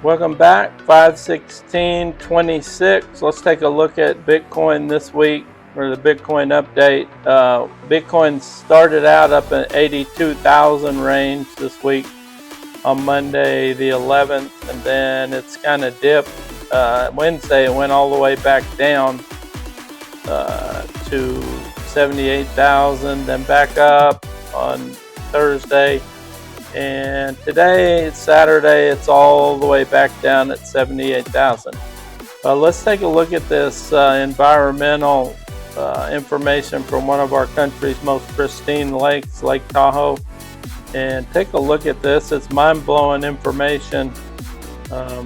Welcome back, 5/16/26. Let's take a look at Bitcoin this week for the Bitcoin update. Bitcoin started out up in 82,000 range this week on Monday the 11th, and then it's kind of dipped. Wednesday it went all the way back down to 78,000, then back up on Thursday. And today, it's Saturday, it's all the way back down at 78,000. Let's take a look at this environmental information from one of our country's most pristine lakes, Lake Tahoe. And take a look at this. It's mind-blowing information.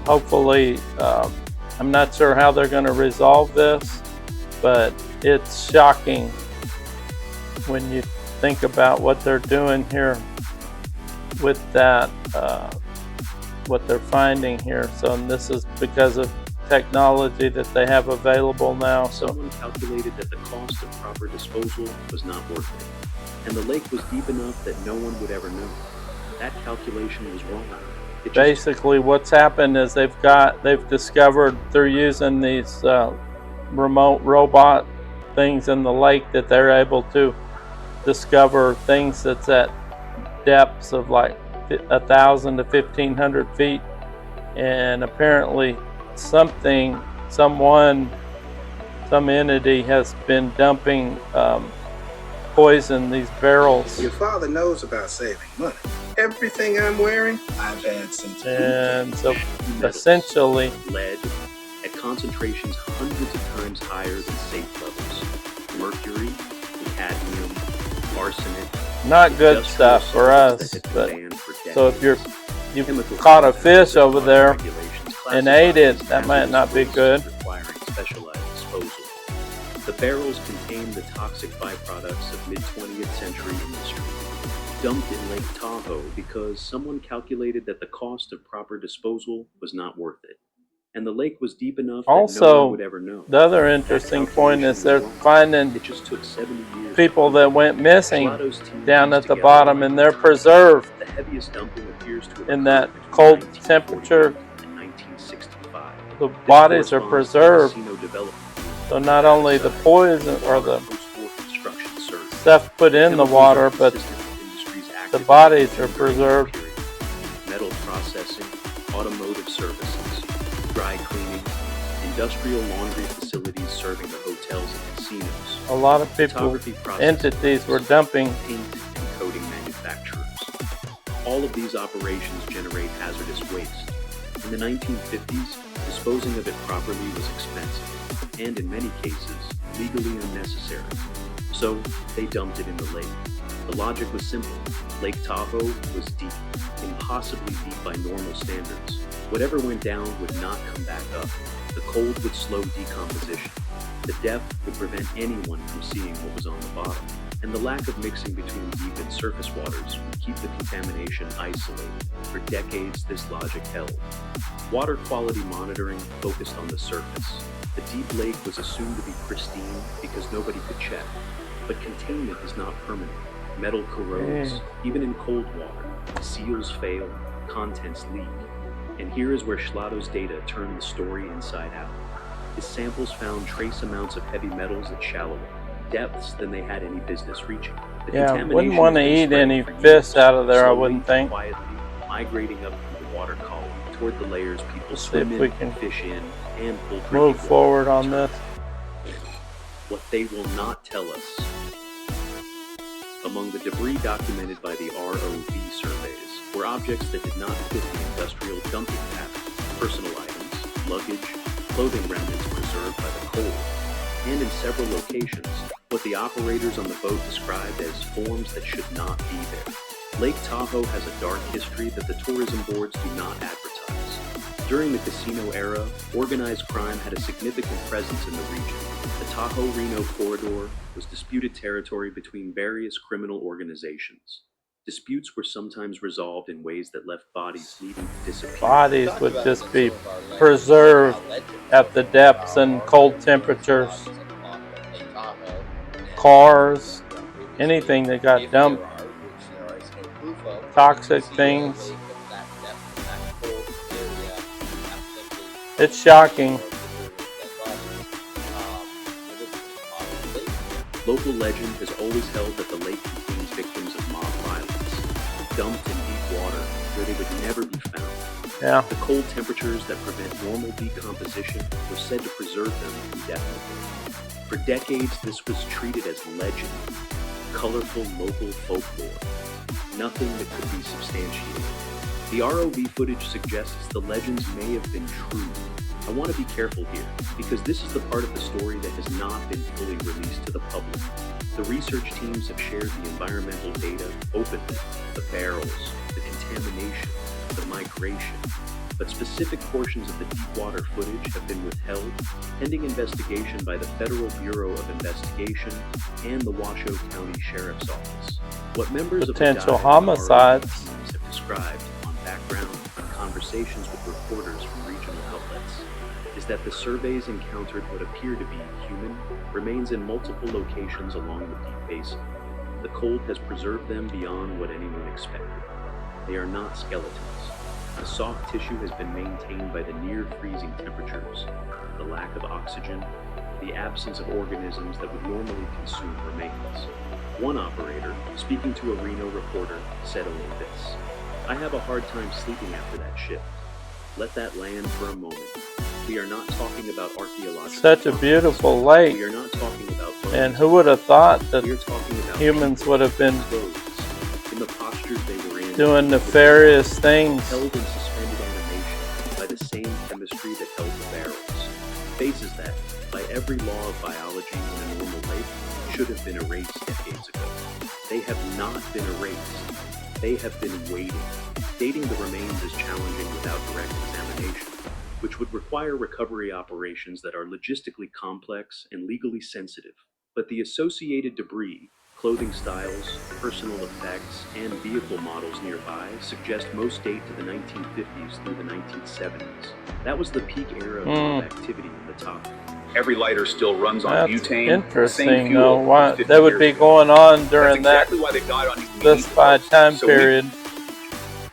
Hopefully, I'm not sure how they're going to resolve this, but it's shocking when you think about what they're doing here with that, what they're finding here. So, and this is because of technology that they have available now. So someone calculated that the cost of proper disposal was not worth it, and the lake was deep enough that no one would ever know. That calculation was wrong. Basically, what's happened is they've discovered through using these remote robot things in the lake that they're able to discover things that's at depths of like 1,000 to 1,500 feet, and apparently some entity has been dumping poison, these barrels. Your father knows about saving money. Everything I'm wearing, I've had since. And so essentially lead at concentrations hundreds of times higher than safe levels. Mercury, cadmium, arsenic. Not good stuff for us, but so if you caught a fish over there and ate it, that might not be good. Requiring specialized disposal. The barrels contain the toxic byproducts of mid-20th century industry, dumped in Lake Tahoe because someone calculated that the cost of proper disposal was not worth it, and the lake was deep enough that no one would ever know. The other interesting point is they're finding It just took 70 years people that went missing down at the bottom, and they're preserved the heaviest dumping appears to have in that occurred cold between 1940 temperature. and 1965. The This bodies are corresponds to preserved, casino development so not only the poison or the post-war construction surge. stuff put in the water, but the bodies are preserved. Metal processing, automotive services, dry cleaning, industrial laundry facilities serving the hotels and casinos, A lot of people, photography processing, entities were dumping. paint and coating manufacturers. All of these operations generate hazardous waste. In the 1950s, disposing of it properly was expensive, and in many cases, legally unnecessary. So, they dumped it in the lake. The logic was simple. Lake Tahoe was deep, impossibly deep by normal standards. Whatever went down would not come back up. The cold would slow decomposition. The depth would prevent anyone from seeing what was on the bottom. And the lack of mixing between deep and surface waters would keep the contamination isolated. For decades, this logic held. Water quality monitoring focused on the surface. The deep lake was assumed to be pristine because nobody could check. But containment is not permanent. Metal corrodes, even in cold water. Seals fail, contents leak. And here is where Schlotto's data turned the story inside out. His samples found trace amounts of heavy metals at shallower depths than they had any business reaching. Yeah, wouldn't want to eat any fish out of there, I wouldn't think. Quietly migrating up through the water column toward the layers people Let's see swim if in, we can fish in, and pull move forward on this. What they will not tell us. Among the debris documented by the ROV surveys were objects that did not fit the industrial dumping pattern, personal items, luggage, clothing remnants preserved by the cold, and in several locations, what the operators on the boat described as forms that should not be there. Lake Tahoe has a dark history that the tourism boards do not advertise. During the casino era, organized crime had a significant presence in the region. The Tahoe-Reno corridor was disputed territory between various criminal organizations. Disputes were sometimes resolved in ways that left bodies needing to disappear. Bodies would just be preserved at the depths and cold temperatures. Cars, anything that got dumped, toxic things. It's shocking. Local legend has always held that the lake contains victims of mob violence, dumped in deep water where they would never be found. Yeah. The cold temperatures that prevent normal decomposition were said to preserve them indefinitely. For decades, this was treated as legend, colorful local folklore, nothing that could be substantiated. The ROV footage suggests the legends may have been true. I want to be careful here, because this is the part of the story that has not been fully released to the public. The research teams have shared the environmental data openly, the barrels, the contamination, the migration, but specific portions of the deep water footage have been withheld, pending investigation by the Federal Bureau of Investigation and the Washoe County Sheriff's Office. What members Potential of the homicides have described on background and conversations with reporters from regional outlets is that the surveys encountered what appear to be human remains in multiple locations along the deep basin. The cold has preserved them beyond what anyone expected. They are not skeletons. The soft tissue has been maintained by the near-freezing temperatures, the lack of oxygen, the absence of organisms that would normally consume remains. One operator, speaking to a Reno reporter, said only this: "I have a hard time sleeping after that shift. Let that land for a moment. We are not talking about archaeological. Such a beautiful lake. We are not talking about bones. And who would have thought that We are talking about humans would have been clothes, in the postures they were in, doing nefarious things? held in suspended animation by the same chemistry that held the barrels. Faces that, by every law of biology in a normal lake, should have been erased decades ago. They have not been erased. They have been waiting. Dating the remains is challenging without direct examination, which would require recovery operations that are logistically complex and legally sensitive. But the associated debris, clothing styles, personal effects, and vehicle models nearby suggest most date to the 1950s through the 1970s. That was the peak era of mob activity in the Tahoe. Every lighter still runs on That's butane. interesting, same though. fuel Why 50 that would years be ago. going on during That's exactly why they died on that specified time So we- period.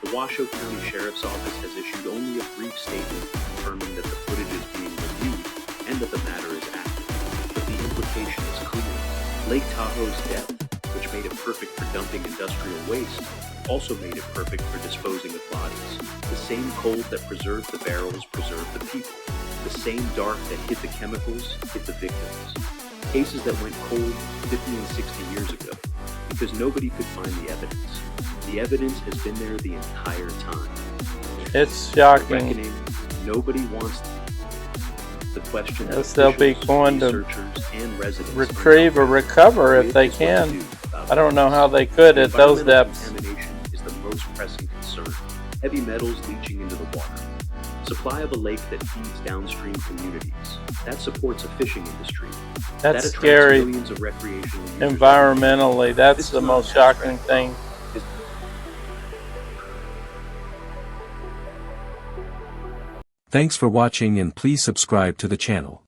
The Washoe County Sheriff's Office has issued only a brief statement confirming that the footage is being reviewed and that the matter is active. But the implication is clear. Lake Tahoe's depth, which made it perfect for dumping industrial waste, also made it perfect for disposing of bodies. The same cold that preserved the barrels preserved the people. The same dark that hit the chemicals hit the victims. Cases that went cold 50 and 60 years ago because nobody could find the evidence. The evidence has been there the entire time. It's The shocking. reckoning, nobody wants the question that Yes, they'll be officials, going to researchers, and residents retrieve or recover if they is what to can. do about I don't know this. how they could at those Environmental depths. Contamination is the most pressing concern. Heavy metals leaching into the water. Supply of a lake that feeds downstream communities. That supports a fishing industry. That That's attracts scary. millions of recreational users. Environmentally, This that's is the not most an shocking abstract thing. problem. Thanks for watching and please subscribe to the channel.